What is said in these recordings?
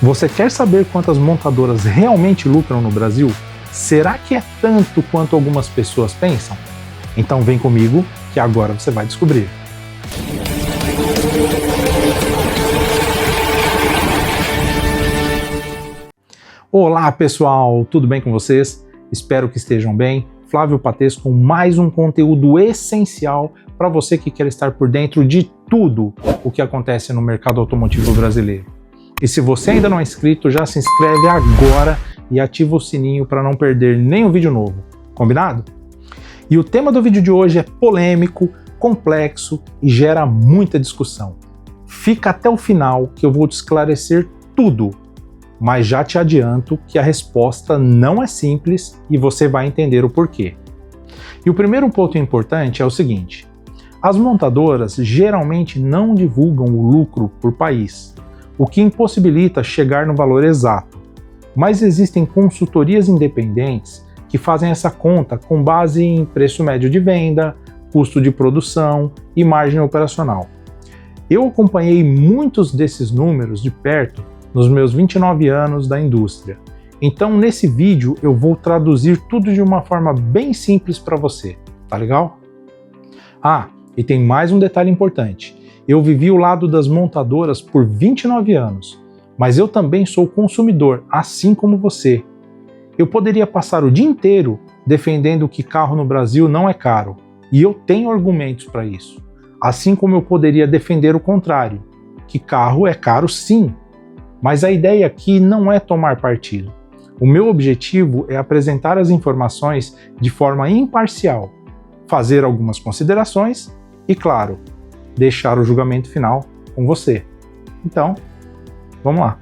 Você quer saber quantas montadoras realmente lucram no Brasil? Será que é tanto quanto algumas pessoas pensam? Então vem comigo que agora você vai descobrir. Olá pessoal, tudo bem com vocês? Espero que estejam bem. Flávio Patês com mais um conteúdo essencial para você que quer estar por dentro de tudo o que acontece no mercado automotivo brasileiro. E se você ainda não é inscrito, já se inscreve agora e ativa o sininho para não perder nenhum vídeo novo, combinado? E o tema do vídeo de hoje é polêmico, complexo e gera muita discussão. Fica até o final que eu vou te esclarecer tudo, mas já te adianto que a resposta não é simples e você vai entender o porquê. E o primeiro ponto importante é o seguinte: as montadoras geralmente não divulgam o lucro por país, o que impossibilita chegar no valor exato. Mas existem consultorias independentes que fazem essa conta com base em preço médio de venda, custo de produção e margem operacional. Eu acompanhei muitos desses números de perto nos meus 29 anos da indústria. Então, nesse vídeo eu vou traduzir tudo de uma forma bem simples para você, tá legal? Ah, e tem mais um detalhe importante. Eu vivi o lado das montadoras por 29 anos, mas eu também sou consumidor, assim como você. Eu poderia passar o dia inteiro defendendo que carro no Brasil não é caro, e eu tenho argumentos para isso. Assim como eu poderia defender o contrário, que carro é caro sim. Mas a ideia aqui não é tomar partido. O meu objetivo é apresentar as informações de forma imparcial, fazer algumas considerações e, claro, deixar o julgamento final com você. Então, vamos lá.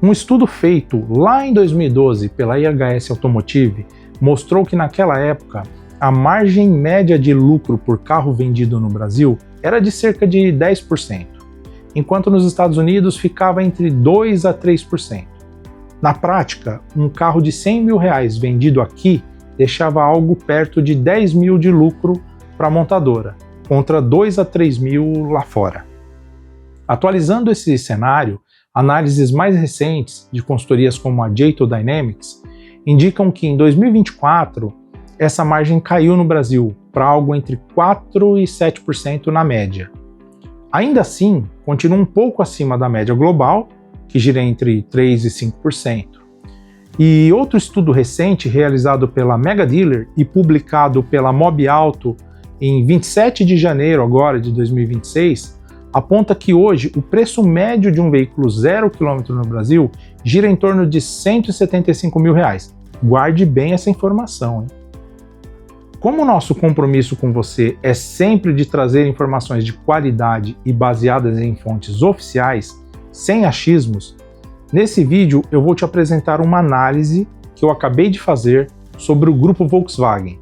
Um estudo feito lá em 2012 pela IHS Automotive mostrou que naquela época a margem média de lucro por carro vendido no Brasil era de cerca de 10%, enquanto nos Estados Unidos ficava entre 2% a 3%. Na prática, um carro de R$100 mil vendido aqui deixava algo perto de 10 mil de lucro para a montadora, contra 2 a 3 mil lá fora. Atualizando esse cenário, análises mais recentes de consultorias como a J2 Dynamics indicam que em 2024 essa margem caiu no Brasil para algo entre 4% e 7% na média. Ainda assim, continua um pouco acima da média global, que gira entre 3% e 5%. E outro estudo recente realizado pela Mega Dealer e publicado pela Mob Auto em 27 de janeiro agora de 2026, aponta que hoje o preço médio de um veículo 0 km no Brasil gira em torno de R$175 mil. Guarde bem essa informação, hein? Como o nosso compromisso com você é sempre de trazer informações de qualidade e baseadas em fontes oficiais, sem achismos, nesse vídeo eu vou te apresentar uma análise que eu acabei de fazer sobre o grupo Volkswagen.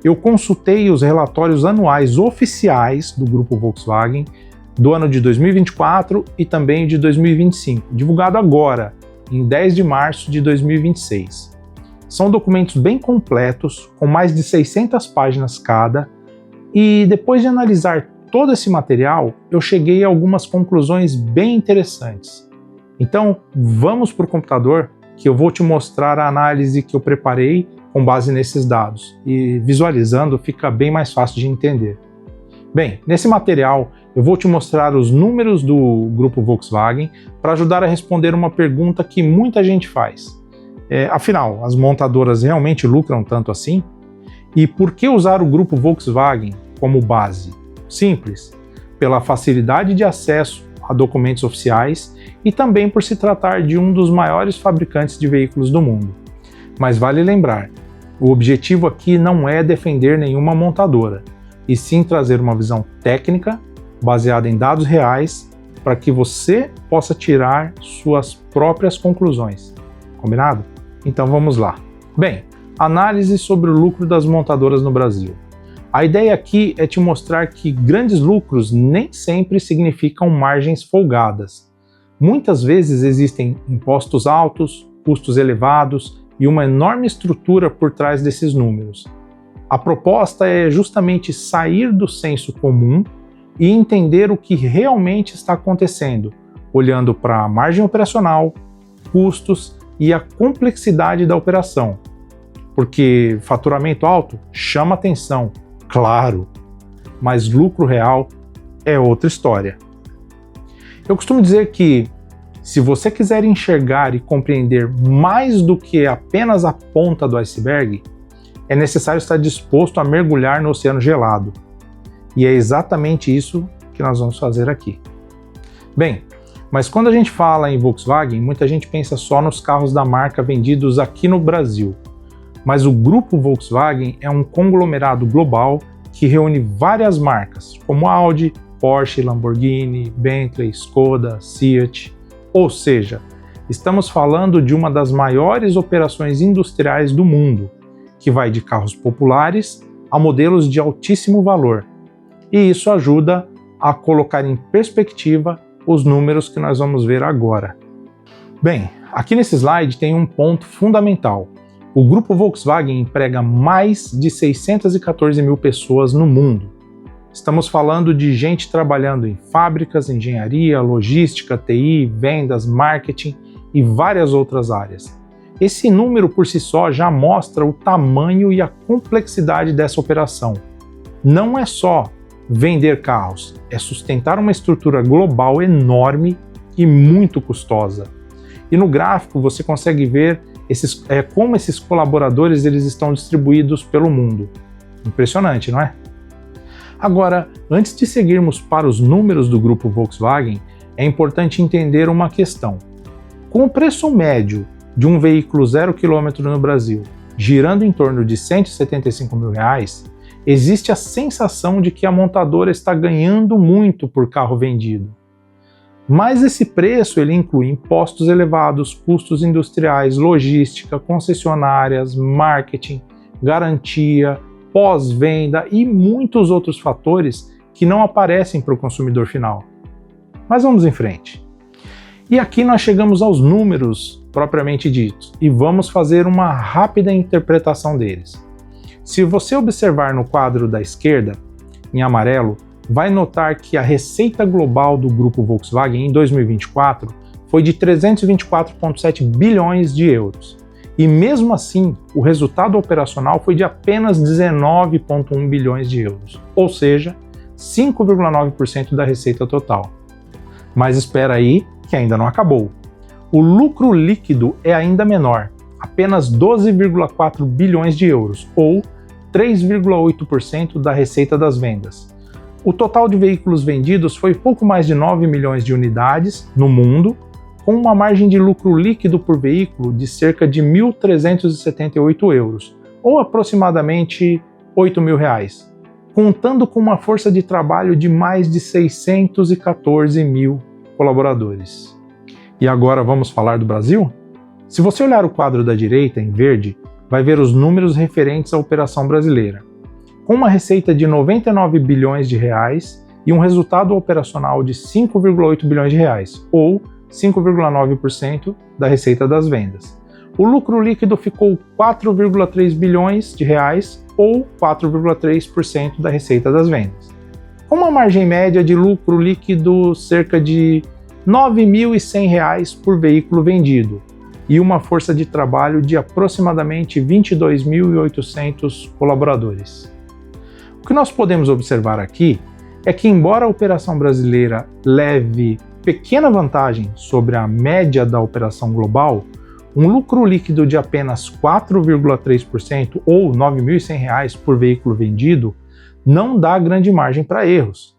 Eu consultei os relatórios anuais oficiais do grupo Volkswagen do ano de 2024 e também de 2025, divulgado agora, em 10 de março de 2026. São documentos bem completos, com mais de 600 páginas cada, e depois de analisar todo esse material, eu cheguei a algumas conclusões bem interessantes. Então, vamos para o computador que eu vou te mostrar a análise que eu preparei com base nesses dados, e visualizando fica bem mais fácil de entender. Bem, nesse material eu vou te mostrar os números do grupo Volkswagen para ajudar a responder uma pergunta que muita gente faz. Afinal, as montadoras realmente lucram tanto assim? E por que usar o grupo Volkswagen como base? Simples, pela facilidade de acesso a documentos oficiais e também por se tratar de um dos maiores fabricantes de veículos do mundo. Mas vale lembrar, o objetivo aqui não é defender nenhuma montadora, e sim trazer uma visão técnica, baseada em dados reais, para que você possa tirar suas próprias conclusões. Combinado? Então vamos lá. Bem, análise sobre o lucro das montadoras no Brasil. A ideia aqui é te mostrar que grandes lucros nem sempre significam margens folgadas. Muitas vezes existem impostos altos, custos elevados e uma enorme estrutura por trás desses números. A proposta é justamente sair do senso comum e entender o que realmente está acontecendo, olhando para a margem operacional, custos e a complexidade da operação. Porque faturamento alto chama atenção, claro, mas lucro real é outra história. Eu costumo dizer que, se você quiser enxergar e compreender mais do que apenas a ponta do iceberg, é necessário estar disposto a mergulhar no oceano gelado. E é exatamente isso que nós vamos fazer aqui. Bem, mas quando a gente fala em Volkswagen, muita gente pensa só nos carros da marca vendidos aqui no Brasil. Mas o grupo Volkswagen é um conglomerado global que reúne várias marcas, como Audi, Porsche, Lamborghini, Bentley, Skoda, Seat. Ou seja, estamos falando de uma das maiores operações industriais do mundo, que vai de carros populares a modelos de altíssimo valor. E isso ajuda a colocar em perspectiva os números que nós vamos ver agora. Bem, aqui nesse slide tem um ponto fundamental. O grupo Volkswagen emprega mais de 614 mil pessoas no mundo. Estamos falando de gente trabalhando em fábricas, engenharia, logística, TI, vendas, marketing e várias outras áreas. Esse número por si só já mostra o tamanho e a complexidade dessa operação. Não é só vender carros, é sustentar uma estrutura global enorme e muito custosa. E no gráfico você consegue ver como esses colaboradores eles estão distribuídos pelo mundo. Impressionante, não é? Agora, antes de seguirmos para os números do grupo Volkswagen, é importante entender uma questão. Com o preço médio de um veículo 0 km no Brasil girando em torno de R$ 175 mil, existe a sensação de que a montadora está ganhando muito por carro vendido. Mas esse preço ele inclui impostos elevados, custos industriais, logística, concessionárias, marketing, garantia, pós-venda e muitos outros fatores que não aparecem para o consumidor final. Mas vamos em frente. E aqui nós chegamos aos números propriamente ditos e vamos fazer uma rápida interpretação deles. Se você observar no quadro da esquerda, em amarelo, vai notar que a receita global do grupo Volkswagen em 2024 foi de 324,7 bilhões de euros. E mesmo assim, o resultado operacional foi de apenas 19,1 bilhões de euros, ou seja, 5,9% da receita total. Mas espera aí, que ainda não acabou. O lucro líquido é ainda menor, apenas 12,4 bilhões de euros, ou 3,8% da receita das vendas. O total de veículos vendidos foi pouco mais de 9 milhões de unidades no mundo, com uma margem de lucro líquido por veículo de cerca de 1.378 euros, ou aproximadamente R$ 8 mil, contando com uma força de trabalho de mais de 614 mil colaboradores. E agora vamos falar do Brasil? Se você olhar o quadro da direita, em verde, vai ver os números referentes à operação brasileira. Com uma receita de 99 bilhões de reais e um resultado operacional de 5,8 bilhões de reais, ou 5,9% da receita das vendas. O lucro líquido ficou 4,3 bilhões de reais, ou 4,3% da receita das vendas. Com uma margem média de lucro líquido cerca de R$ 9.100 por veículo vendido, e uma força de trabalho de aproximadamente 22.800 colaboradores. O que nós podemos observar aqui é que, embora a operação brasileira leve pequena vantagem sobre a média da operação global, um lucro líquido de apenas 4,3% ou R$ 9.100 por veículo vendido não dá grande margem para erros.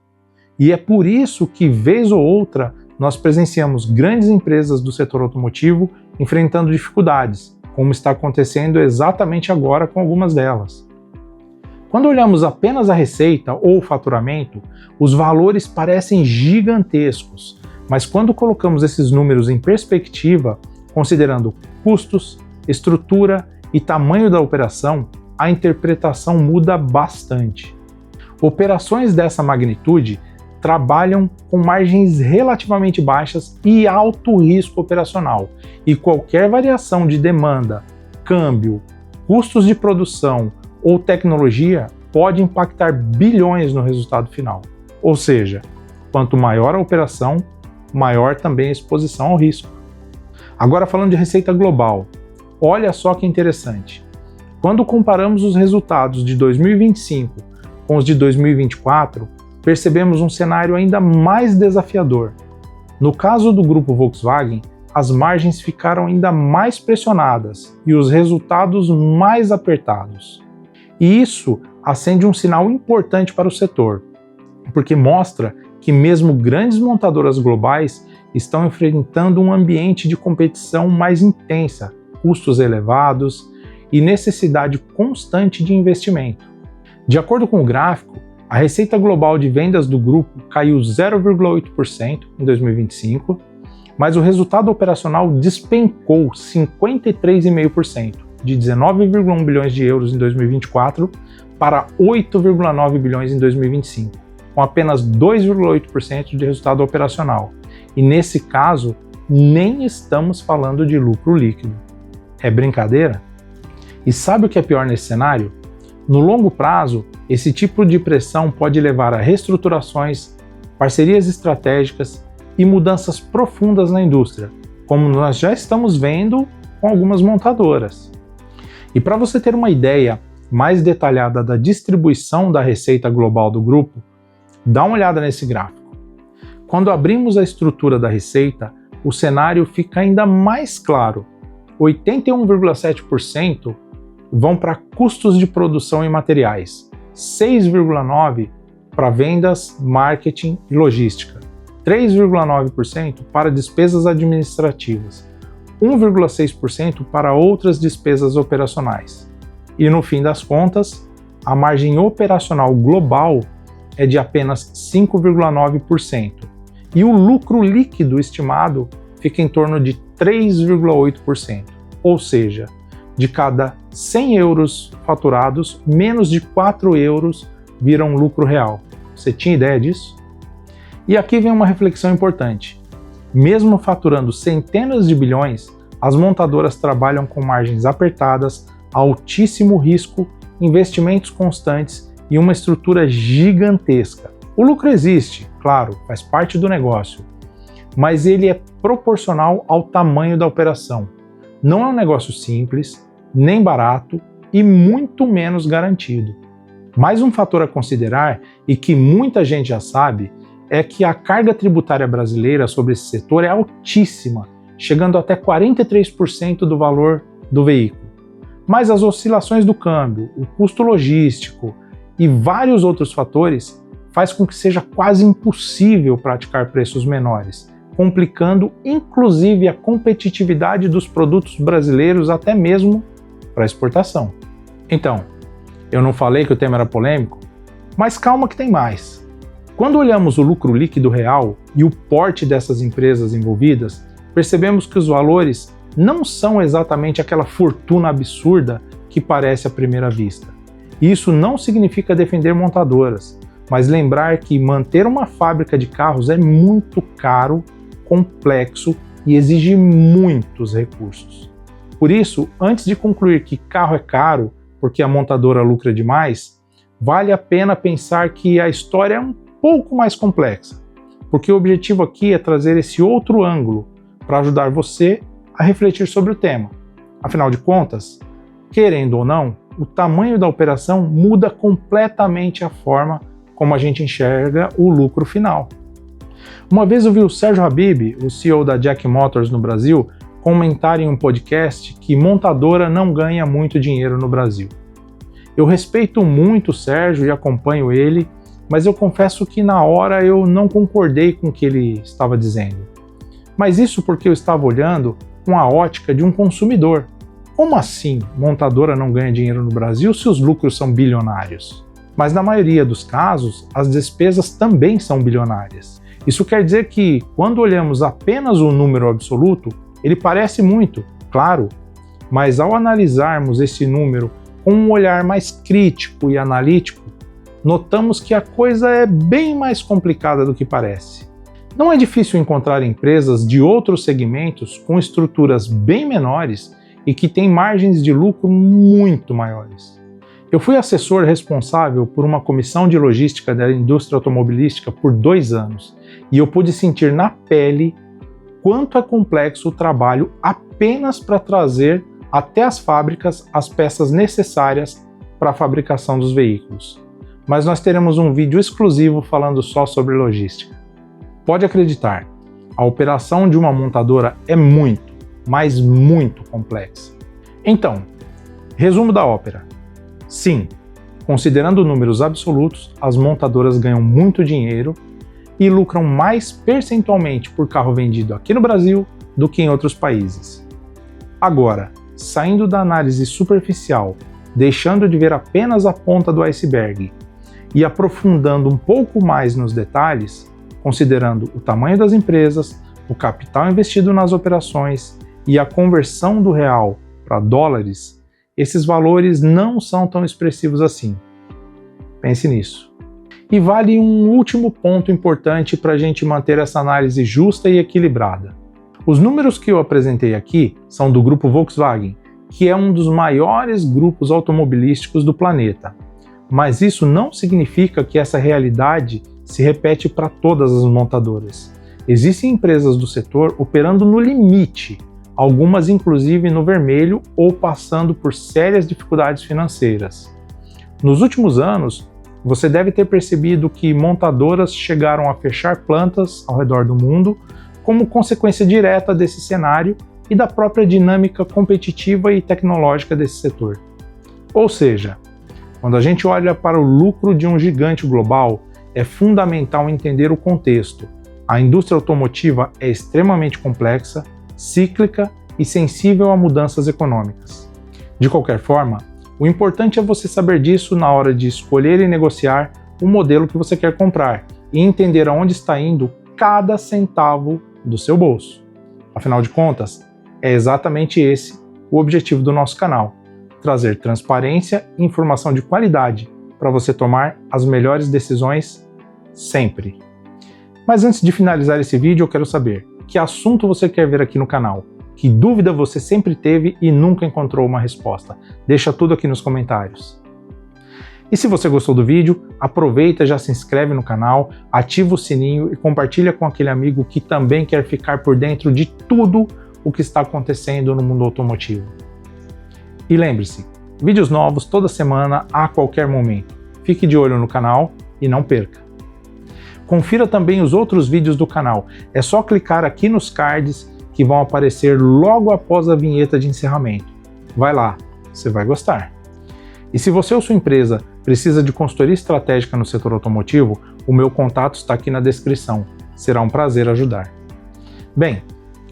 E é por isso que, vez ou outra, nós presenciamos grandes empresas do setor automotivo enfrentando dificuldades, como está acontecendo exatamente agora com algumas delas. Quando olhamos apenas a receita ou o faturamento, os valores parecem gigantescos, mas quando colocamos esses números em perspectiva, considerando custos, estrutura e tamanho da operação, a interpretação muda bastante. Operações dessa magnitude trabalham com margens relativamente baixas e alto risco operacional, e qualquer variação de demanda, câmbio, custos de produção ou tecnologia pode impactar bilhões no resultado final. Ou seja, quanto maior a operação, maior também a exposição ao risco. Agora falando de receita global, olha só que interessante. Quando comparamos os resultados de 2025 com os de 2024, percebemos um cenário ainda mais desafiador. No caso do grupo Volkswagen, as margens ficaram ainda mais pressionadas e os resultados mais apertados. E isso acende um sinal importante para o setor, porque mostra que mesmo grandes montadoras globais estão enfrentando um ambiente de competição mais intensa, custos elevados e necessidade constante de investimento. De acordo com o gráfico, a receita global de vendas do grupo caiu 0,8% em 2025, mas o resultado operacional despencou 53,5%, de 19,1 bilhões de euros em 2024 para 8,9 bilhões em 2025, com apenas 2,8% de resultado operacional. E nesse caso, nem estamos falando de lucro líquido. É brincadeira? E sabe o que é pior nesse cenário? No longo prazo, esse tipo de pressão pode levar a reestruturações, parcerias estratégicas e mudanças profundas na indústria, como nós já estamos vendo com algumas montadoras. E para você ter uma ideia mais detalhada da distribuição da receita global do grupo, dá uma olhada nesse gráfico. Quando abrimos a estrutura da receita, o cenário fica ainda mais claro. 81,7% vão para custos de produção e materiais, 6,9% para vendas, marketing e logística, 3,9% para despesas administrativas, 1,6% para outras despesas operacionais. E no fim das contas, a margem operacional global é de apenas 5,9%, e o lucro líquido estimado fica em torno de 3,8%, ou seja, de cada 100 euros faturados, menos de 4 euros viram lucro real. Você tinha ideia disso? E aqui vem uma reflexão importante. Mesmo faturando centenas de bilhões, as montadoras trabalham com margens apertadas, altíssimo risco, investimentos constantes e uma estrutura gigantesca. O lucro existe, claro, faz parte do negócio, mas ele é proporcional ao tamanho da operação. Não é um negócio simples, nem barato e muito menos garantido. Mais um fator a considerar, e que muita gente já sabe, é que a carga tributária brasileira sobre esse setor é altíssima, chegando até 43% do valor do veículo. Mas as oscilações do câmbio, o custo logístico e vários outros fatores faz com que seja quase impossível praticar preços menores, complicando inclusive a competitividade dos produtos brasileiros até mesmo para exportação. Então, eu não falei que o tema era polêmico? Mas calma que tem mais. Quando olhamos o lucro líquido real e o porte dessas empresas envolvidas, percebemos que os valores não são exatamente aquela fortuna absurda que parece à primeira vista. Isso não significa defender montadoras, mas lembrar que manter uma fábrica de carros é muito caro, complexo e exige muitos recursos. Por isso, antes de concluir que carro é caro porque a montadora lucra demais, vale a pena pensar que a história é um pouco mais complexa, porque o objetivo aqui é trazer esse outro ângulo para ajudar você a refletir sobre o tema. Afinal de contas, querendo ou não, o tamanho da operação muda completamente a forma como a gente enxerga o lucro final. Uma vez eu vi o Sérgio Habib, o CEO da Jack Motors no Brasil, comentar em um podcast que montadora não ganha muito dinheiro no Brasil. Eu respeito muito o Sérgio e acompanho ele, mas eu confesso que na hora eu não concordei com o que ele estava dizendo. Mas isso porque eu estava olhando com a ótica de um consumidor. Como assim montadora não ganha dinheiro no Brasil se os lucros são bilionários? Mas na maioria dos casos, as despesas também são bilionárias. Isso quer dizer que, quando olhamos apenas o número absoluto, ele parece muito, claro, mas ao analisarmos esse número com um olhar mais crítico e analítico, notamos que a coisa é bem mais complicada do que parece. Não é difícil encontrar empresas de outros segmentos com estruturas bem menores e que têm margens de lucro muito maiores. Eu fui assessor responsável por uma comissão de logística da indústria automobilística por 2 anos e eu pude sentir na pele quanto é complexo o trabalho apenas para trazer até as fábricas as peças necessárias para a fabricação dos veículos. Mas nós teremos um vídeo exclusivo falando só sobre logística. Pode acreditar, a operação de uma montadora é muito, mas muito complexa. Então, resumo da ópera. Sim, considerando números absolutos, as montadoras ganham muito dinheiro e lucram mais percentualmente por carro vendido aqui no Brasil do que em outros países. Agora, saindo da análise superficial, deixando de ver apenas a ponta do iceberg e aprofundando um pouco mais nos detalhes, considerando o tamanho das empresas, o capital investido nas operações e a conversão do real para dólares, esses valores não são tão expressivos assim. Pense nisso. E vale um último ponto importante para a gente manter essa análise justa e equilibrada. Os números que eu apresentei aqui são do grupo Volkswagen, que é um dos maiores grupos automobilísticos do planeta. Mas isso não significa que essa realidade se repete para todas as montadoras. Existem empresas do setor operando no limite, algumas inclusive no vermelho ou passando por sérias dificuldades financeiras. Nos últimos anos, você deve ter percebido que montadoras chegaram a fechar plantas ao redor do mundo como consequência direta desse cenário e da própria dinâmica competitiva e tecnológica desse setor. Ou seja, quando a gente olha para o lucro de um gigante global, é fundamental entender o contexto. A indústria automotiva é extremamente complexa, cíclica e sensível a mudanças econômicas. De qualquer forma, o importante é você saber disso na hora de escolher e negociar o modelo que você quer comprar e entender aonde está indo cada centavo do seu bolso. Afinal de contas, é exatamente esse o objetivo do nosso canal: trazer transparência e informação de qualidade para você tomar as melhores decisões sempre. Mas antes de finalizar esse vídeo, eu quero saber que assunto você quer ver aqui no canal, que dúvida você sempre teve e nunca encontrou uma resposta. Deixa tudo aqui nos comentários. E se você gostou do vídeo, aproveita, já se inscreve no canal, ativa o sininho e compartilha com aquele amigo que também quer ficar por dentro de tudo o que está acontecendo no mundo automotivo. E lembre-se, vídeos novos toda semana, a qualquer momento. Fique de olho no canal e não perca. Confira também os outros vídeos do canal. É só clicar aqui nos cards que vão aparecer logo após a vinheta de encerramento. Vai lá, você vai gostar. E se você ou sua empresa precisa de consultoria estratégica no setor automotivo, o meu contato está aqui na descrição. Será um prazer ajudar. Bem,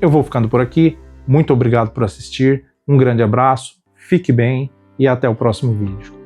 eu vou ficando por aqui. Muito obrigado por assistir. Um grande abraço, fique bem e até o próximo vídeo.